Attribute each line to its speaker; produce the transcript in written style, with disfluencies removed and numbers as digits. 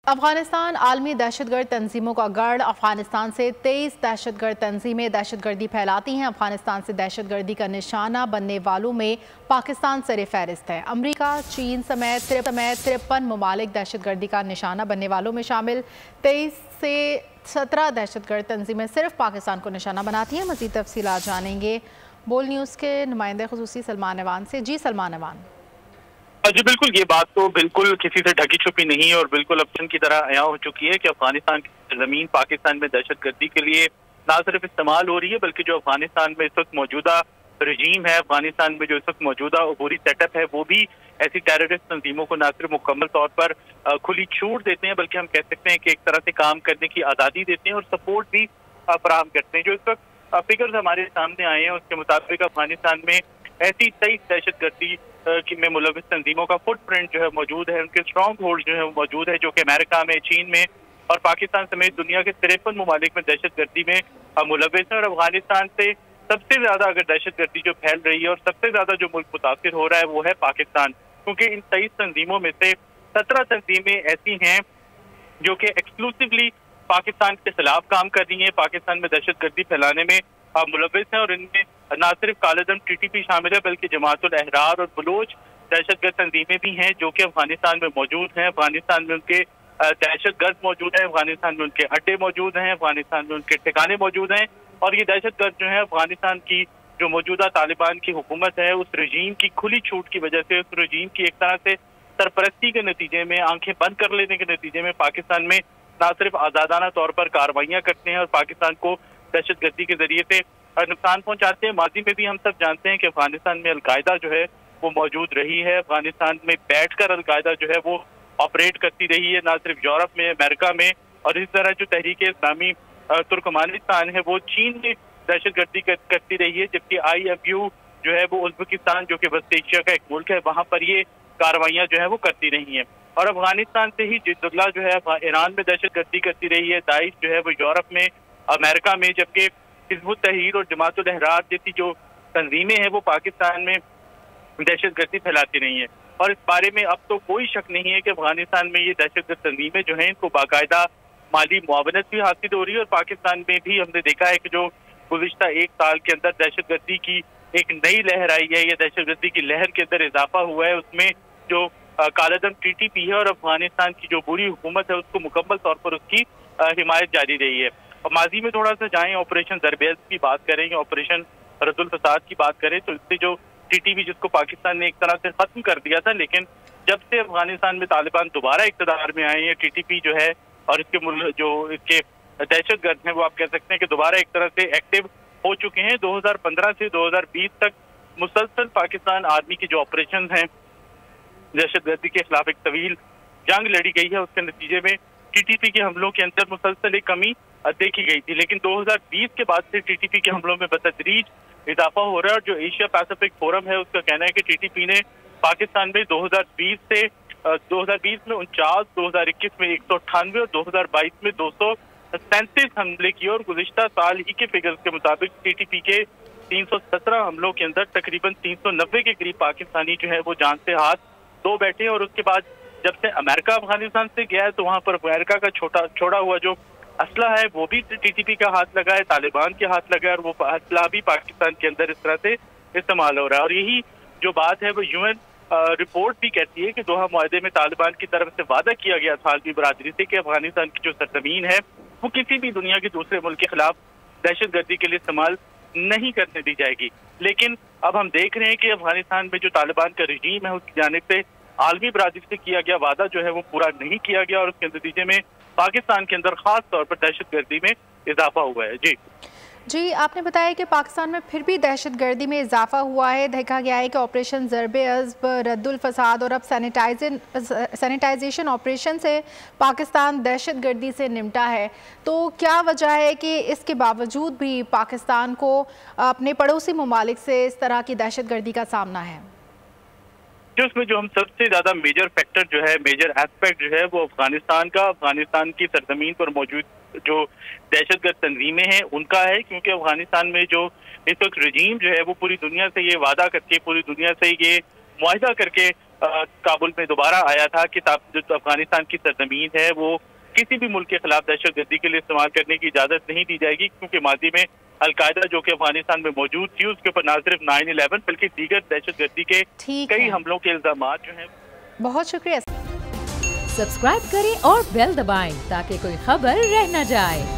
Speaker 1: अफगानिस्तान आलमी दहशतगर्द तंजीमों का गढ़। अफगानिस्तान से 23 दहशतगर्द तंजीमें दहशतगर्दी फैलाती हैं। अफगानिस्तान से दहशतगर्दी का निशाना बनने वालों में पाकिस्तान सरे फहरिस्त है। अमरीका, चीन समेत 53 ममालिक दहशतगर्दी का निशाना बनने वालों में शामिल। 23 से 17 दहशतगर्द तंजीमें सिर्फ पाकिस्तान को निशाना बनाती हैं। मज़ीद तफसीलात जानेंगे बोल न्यूज़ के नुमाइंदे खुसूसी सलमान अवान से। जी सलमान अवान।
Speaker 2: जी बिल्कुल, ये बात तो बिल्कुल किसी से ढकी छुपी नहीं और बिल्कुल अपने की तरह अया हो चुकी है कि अफगानिस्तान की जमीन पाकिस्तान में दहशतगर्दी के लिए ना सिर्फ इस्तेमाल हो रही है, बल्कि जो अफगानिस्तान में इस वक्त मौजूदा रजीम है, अफगानिस्तान में जो इस वक्त मौजूदा अबूरी सेटअप है, वो भी ऐसी टेररिस्ट तंजीमों को ना सिर्फ मुकम्मल तौर पर खुली छूट देते हैं, बल्कि हम कह सकते हैं कि एक तरह से काम करने की आज़ादी देते हैं और सपोर्ट भी फराहम करते हैं। जो इस वक्त फिगर्स हमारे सामने आए हैं, उसके मुताबिक अफगानिस्तान में ऐसी 23 दहशतगर्दी में मुलविस तंजीमों का फुटप्रिंट जो है मौजूद है, उनके स्ट्रॉन्ग होल्ड जो है मौजूद है, जो कि अमेरिका में, चीन में और पाकिस्तान समेत दुनिया के 53 ममालिक में दहशतगर्दी में मुलविस है। और अफगानिस्तान से सबसे ज्यादा अगर दहशतगर्दी जो फैल रही है और सबसे ज्यादा जो मुल्क मुतासिर हो रहा है वो है पाकिस्तान, क्योंकि इन 23 तंजीमों में से 17 तंजीमें ऐसी हैं जो कि एक्सक्लूसिवली पाकिस्तान के खिलाफ काम कर रही है, पाकिस्तान में दहशतगर्दी फैलाने में मुलविस है। और इनमें न सिर्फ कालेदम TTP शामिल है, बल्कि जमातुल अहरार और बलोच दहशतगर्द तंजीमें भी हैं जो कि अफगानिस्तान में मौजूद हैं। अफगानिस्तान में उनके दहशतगर्द मौजूद हैं, अफगानिस्तान में उनके अड्डे मौजूद हैं, अफगानिस्तान में उनके ठिकाने मौजूद हैं। और ये दहशतगर्द जो है अफगानिस्तान की जो मौजूदा तालिबान की हुकूमत है, उस रजीम की खुली छूट की वजह से, उस रजीम की एक तरह से सरपरस्ती के नतीजे में, आंखें बंद कर लेने के नतीजे में पाकिस्तान में न सिर्फ आज़ादाना तौर पर कार्रवाइयाँ करते हैं और पाकिस्तान को दहशतगर्दी के जरिए से नुकसान पहुंचाते हैं। माजी में भी हम सब जानते हैं कि अफगानिस्तान में अलकायदा जो है वो मौजूद रही है, अफगानिस्तान में बैठकर अलकायदा जो है वो ऑपरेट करती रही है, ना सिर्फ यूरोप में, अमेरिका में। और इस तरह जो तहरीक इस्लामी तुर्कमानिस्तान है वो चीन में दहशतगर्दी करती रही है, जबकि IMU जो है वो उज्बेकिस्तान जो कि वस्त एशिया का एक मुल्क है, वहां पर ये कार्रवाइयाँ जो है वो करती रही हैं। और अफगानिस्तान से ही जिद्दुल्लाह जो है ईरान में दहशतगर्दी करती रही है, दाइश जो है वो यूरोप में, अमेरिका में, जबकि हिज़्बुत तहरीर और जमातुल अहरार जैसी जो तंजीमें हैं वो पाकिस्तान में दहशतगर्दी फैलाती रही हैं। और इस बारे में अब तो कोई शक नहीं है कि अफगानिस्तान में ये दहशतगर्द तंजीमें जो हैं इनको बाकायदा माली मुआवनत भी हासिल हो रही है। और पाकिस्तान में भी हमने देखा है कि जो गुज़िश्ता एक साल के अंदर दहशतगर्दी की एक नई लहर आई है या दहशतगर्दी की लहर के अंदर इजाफा हुआ है, उसमें जो कालेदम TTP है और अफगानिस्तान की जो बुरी हुकूमत है उसको मुकम्मल तौर पर उसकी हिमायत जारी रही है। और माजी में थोड़ा सा जाएं, ऑपरेशन दरबेज की बात करें, ऑपरेशन रद्दुल फसाद की बात करें, तो इससे जो TTP जिसको पाकिस्तान ने एक तरह से खत्म कर दिया था, लेकिन जब से अफगानिस्तान में तालिबान दोबारा इक़्तिदार में आए हैं, TTP जो है और इसके जो इसके दहशतगर्द हैं वो आप कह सकते हैं कि दोबारा एक तरह से एक्टिव हो चुके हैं। 2015 से 2020 तक मुसलसल पाकिस्तान आर्मी की जो ऑपरेशन हैं दहशतगर्दी के खिलाफ एक तवील जंग लड़ी गई है, उसके नतीजे में TTP के हमलों के अंदर मुसलसल एक कमी देखी गई थी। लेकिन 2020 के बाद से TTP के हमलों में बतदरीज इजाफा हो रहा है। और जो एशिया पैसिफिक फोरम है उसका कहना है कि TTP ने पाकिस्तान में 2020 में 49, 2021 में 198 और 2022 में 237 हमले किए। और गुज़िश्ता साल ही के फिगर्स के मुताबिक TTP के 317 हमलों के अंदर तकरीबन 390 के करीब पाकिस्तानी जो है वो जान से हाथ धो बैठे। और उसके बाद जब से अमेरिका अफगानिस्तान से गया है तो वहां पर अमेरिका का छोड़ा हुआ जो असला है वो भी TTP का हाथ लगा है, तालिबान के हाथ लगा है, और वो असला भी पाकिस्तान के अंदर इस तरह से इस्तेमाल हो रहा है। और यही जो बात है वो UN रिपोर्ट भी कहती है कि दोहा मुआहदे में तालिबान की तरफ से वादा किया गया था आलमी बरादरी से कि अफगानिस्तान की जो सरजमीन है वो किसी भी दुनिया के दूसरे मुल्क के खिलाफ दहशतगर्दी के लिए इस्तेमाल नहीं करने दी जाएगी। लेकिन अब हम देख रहे हैं कि अफगानिस्तान में जो तालिबान का रजीम है उसकी जानिब से आलमी बरादरी से किया गया वादा जो है वो पूरा नहीं किया गया और उसके नतीजे में पाकिस्तान के अंदर खास तौर पर दहशतगर्दी में इजाफा हुआ है।
Speaker 1: जी, आपने बताया कि पाकिस्तान में फिर भी दहशतगर्दी में इजाफा हुआ है। देखा गया है कि ऑपरेशन ज़रब-ए-अज़्ब, रद्दुल फसाद और अब सैनिटाइजेशन ऑपरेशन से पाकिस्तान दहशतगर्दी से निपटा है। तो क्या वजह है कि इसके बावजूद भी पाकिस्तान को अपने पड़ोसी ममालिक से इस तरह की दहशतगर्दी का सामना है?
Speaker 2: उसमें जो हम सबसे ज्यादा मेजर फैक्टर जो है, मेजर एस्पेक्ट जो है वो अफगानिस्तान की सरजमीन पर मौजूद जो दहशतगर्द तंजीमें हैं उनका है। क्योंकि अफगानिस्तान में जो इस वक्त रजीम जो है वो पूरी दुनिया से ये वादा करके, पूरी दुनिया से ये मुआहिदा करके काबुल में दोबारा आया था कि जो अफगानिस्तान की सरजमीन है वो किसी भी मुल्क के खिलाफ दहशतगर्दी के लिए इस्तेमाल करने की इजाजत नहीं दी जाएगी, क्योंकि माजी में अलकायदा जो कि अफगानिस्तान में मौजूद थी उसके ऊपर न सिर्फ 9/11 बल्कि दीगर दहशतगर्दी के कई हमलों के इल्जाम जो हैं।
Speaker 1: बहुत शुक्रिया।
Speaker 3: सब्सक्राइब करें और बेल दबाएं ताकि कोई खबर रह न जाए।